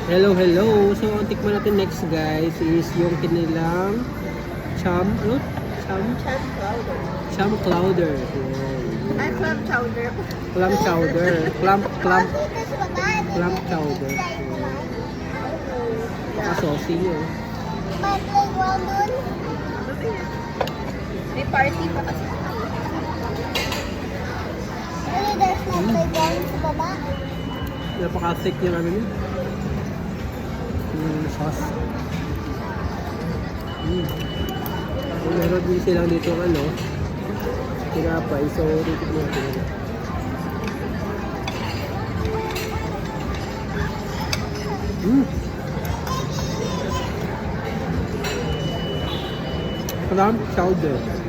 Hello, hello. So, ang tikman natin next, guys, is yung kinilang chum, ano? Clam chowder. Chum clouder. Ay, clam chowder. Clam chowder. Clam chowder. Saucy yun. May party pa kasi. Napaka-thick yung ano yun. Yung sauce. Meron din silang dito ano, tinapay. So, dito mo natin. Clam chowder.